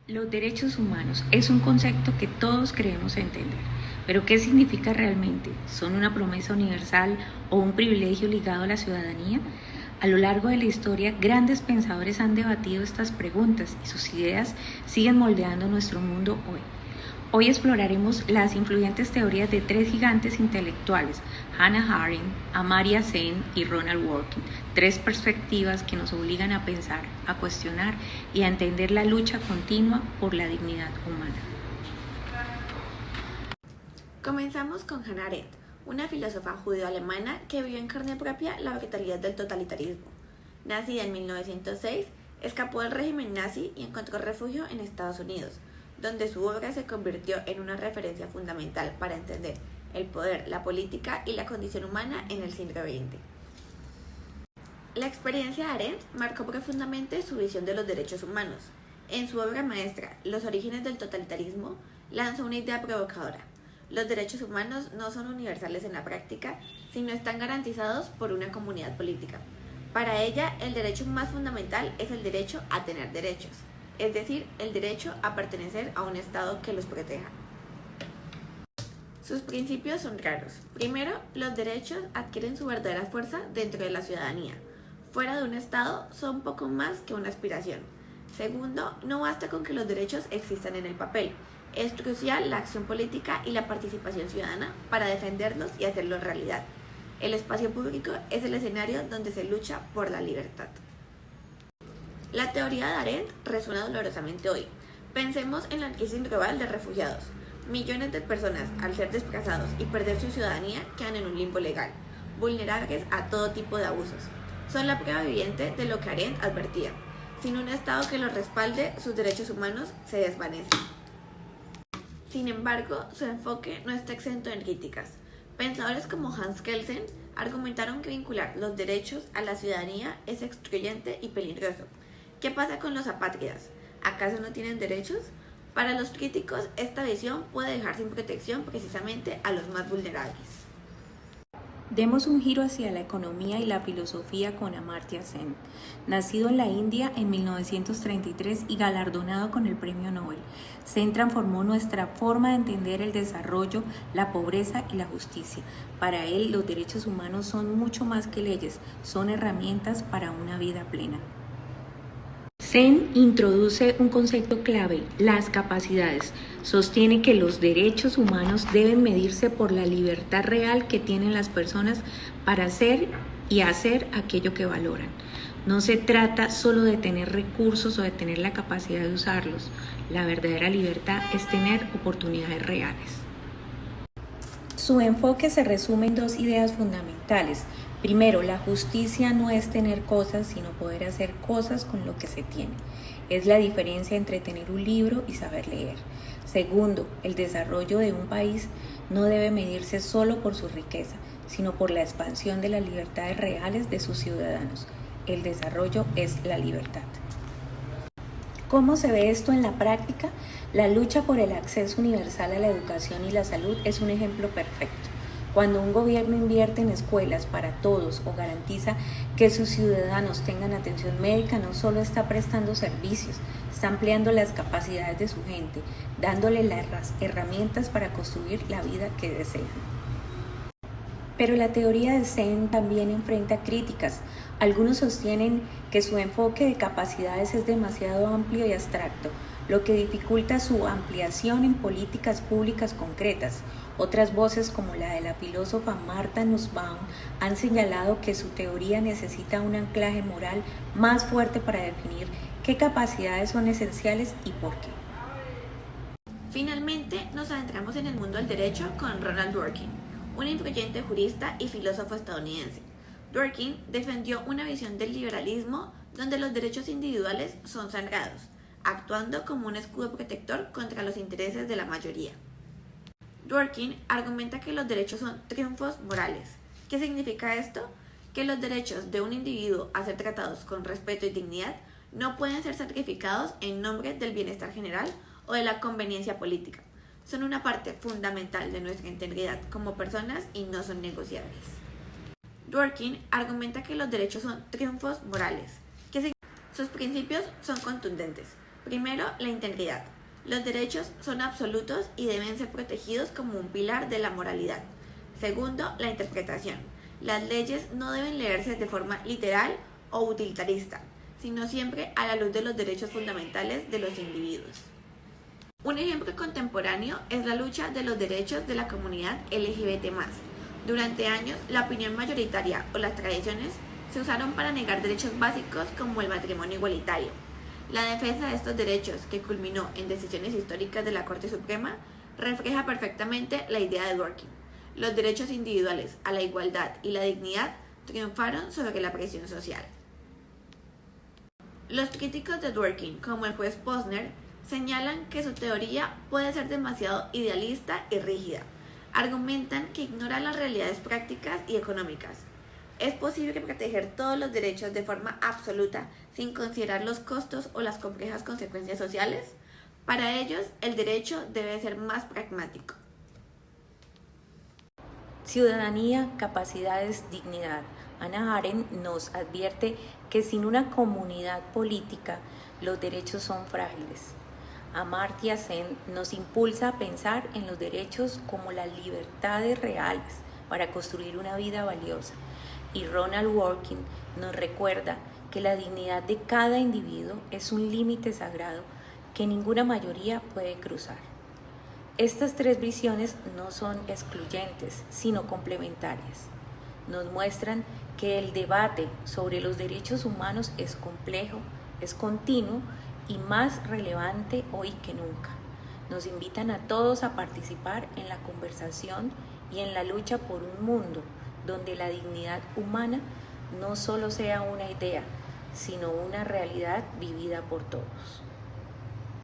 Los derechos humanos es un concepto que todos creemos entender, pero ¿qué significa realmente? ¿Son una promesa universal o un privilegio ligado a la ciudadanía? A lo largo de la historia, grandes pensadores han debatido estas preguntas y sus ideas siguen moldeando nuestro mundo hoy. Hoy exploraremos las influyentes teorías de tres gigantes intelectuales, Hannah Arendt, Amartya Sen y Ronald Dworkin, tres perspectivas que nos obligan a pensar, a cuestionar y a entender la lucha continua por la dignidad humana. Comenzamos con Hannah Arendt, una filósofa judeo-alemana que vivió en carne propia la brutalidad del totalitarismo. Nacida en 1906, escapó del régimen nazi y encontró refugio en Estados Unidos, donde su obra se convirtió en una referencia fundamental para entender el poder, la política y la condición humana en el siglo XX. La experiencia de Arendt marcó profundamente su visión de los derechos humanos. En su obra maestra, Los orígenes del totalitarismo, lanzó una idea provocadora. Los derechos humanos no son universales en la práctica, sino están garantizados por una comunidad política. Para ella, el derecho más fundamental es el derecho a tener derechos, es decir, el derecho a pertenecer a un Estado que los proteja. Sus principios son claros. Primero, los derechos adquieren su verdadera fuerza dentro de la ciudadanía. Fuera de un Estado son poco más que una aspiración. Segundo, no basta con que los derechos existan en el papel. Es crucial la acción política y la participación ciudadana para defenderlos y hacerlos realidad. El espacio público es el escenario donde se lucha por la libertad. La teoría de Arendt resuena dolorosamente hoy. Pensemos en la crisis global de refugiados. Millones de personas, al ser desplazados y perder su ciudadanía, quedan en un limbo legal, vulnerables a todo tipo de abusos. Son la prueba viviente de lo que Arendt advertía. Sin un Estado que los respalde, sus derechos humanos se desvanecen. Sin embargo, su enfoque no está exento de críticas. Pensadores como Hans Kelsen argumentaron que vincular los derechos a la ciudadanía es excluyente y peligroso. ¿Qué pasa con los apátridas? ¿Acaso no tienen derechos? Para los críticos, esta visión puede dejar sin protección precisamente a los más vulnerables. Demos un giro hacia la economía y la filosofía con Amartya Sen. Nacido en la India en 1933 y galardonado con el Premio Nobel, Sen transformó nuestra forma de entender el desarrollo, la pobreza y la justicia. Para él, los derechos humanos son mucho más que leyes, son herramientas para una vida plena. Sen introduce un concepto clave, las capacidades. Sostiene que los derechos humanos deben medirse por la libertad real que tienen las personas para hacer y hacer aquello que valoran. No se trata solo de tener recursos o de tener la capacidad de usarlos. La verdadera libertad es tener oportunidades reales. Su enfoque se resume en dos ideas fundamentales. Primero, la justicia no es tener cosas, sino poder hacer cosas con lo que se tiene. Es la diferencia entre tener un libro y saber leer. Segundo, el desarrollo de un país no debe medirse solo por su riqueza, sino por la expansión de las libertades reales de sus ciudadanos. El desarrollo es la libertad. ¿Cómo se ve esto en la práctica? La lucha por el acceso universal a la educación y la salud es un ejemplo perfecto. Cuando un gobierno invierte en escuelas para todos o garantiza que sus ciudadanos tengan atención médica, no solo está prestando servicios, está ampliando las capacidades de su gente, dándole las herramientas para construir la vida que desean. Pero la teoría de Sen también enfrenta críticas. Algunos sostienen que su enfoque de capacidades es demasiado amplio y abstracto, lo que dificulta su ampliación en políticas públicas concretas. Otras voces, como la de la filósofa Martha Nussbaum, han señalado que su teoría necesita un anclaje moral más fuerte para definir qué capacidades son esenciales y por qué. Finalmente, nos adentramos en el mundo del derecho con Ronald Dworkin, un influyente jurista y filósofo estadounidense. Dworkin defendió una visión del liberalismo donde los derechos individuales son sagrados, actuando como un escudo protector contra los intereses de la mayoría. Dworkin argumenta que los derechos son triunfos morales. ¿Qué significa esto? Que los derechos de un individuo a ser tratados con respeto y dignidad no pueden ser sacrificados en nombre del bienestar general o de la conveniencia política. Son una parte fundamental de nuestra integridad como personas y no son negociables. Dworkin argumenta que los derechos son triunfos morales. Sus principios son contundentes. Primero, la integridad. Los derechos son absolutos y deben ser protegidos como un pilar de la moralidad. Segundo, la interpretación. Las leyes no deben leerse de forma literal o utilitarista, sino siempre a la luz de los derechos fundamentales de los individuos. Un ejemplo contemporáneo es la lucha de los derechos de la comunidad LGBT+. Durante años, la opinión mayoritaria o las tradiciones se usaron para negar derechos básicos como el matrimonio igualitario. La defensa de estos derechos, que culminó en decisiones históricas de la Corte Suprema, refleja perfectamente la idea de Dworkin. Los derechos individuales a la igualdad y la dignidad triunfaron sobre la presión social. Los críticos de Dworkin, como el juez Posner, señalan que su teoría puede ser demasiado idealista y rígida. Argumentan que ignora las realidades prácticas y económicas. ¿Es posible proteger todos los derechos de forma absoluta sin considerar los costos o las complejas consecuencias sociales? Para ellos, el derecho debe ser más pragmático. Ciudadanía, capacidades, dignidad. Hannah Arendt nos advierte que sin una comunidad política, los derechos son frágiles. Amartya Sen nos impulsa a pensar en los derechos como las libertades reales para construir una vida valiosa. Y Ronald Dworkin nos recuerda que la dignidad de cada individuo es un límite sagrado que ninguna mayoría puede cruzar. Estas tres visiones no son excluyentes, sino complementarias. Nos muestran que el debate sobre los derechos humanos es complejo, es continuo y más relevante hoy que nunca. Nos invitan a todos a participar en la conversación y en la lucha por un mundo donde la dignidad humana no solo sea una idea, sino una realidad vivida por todos.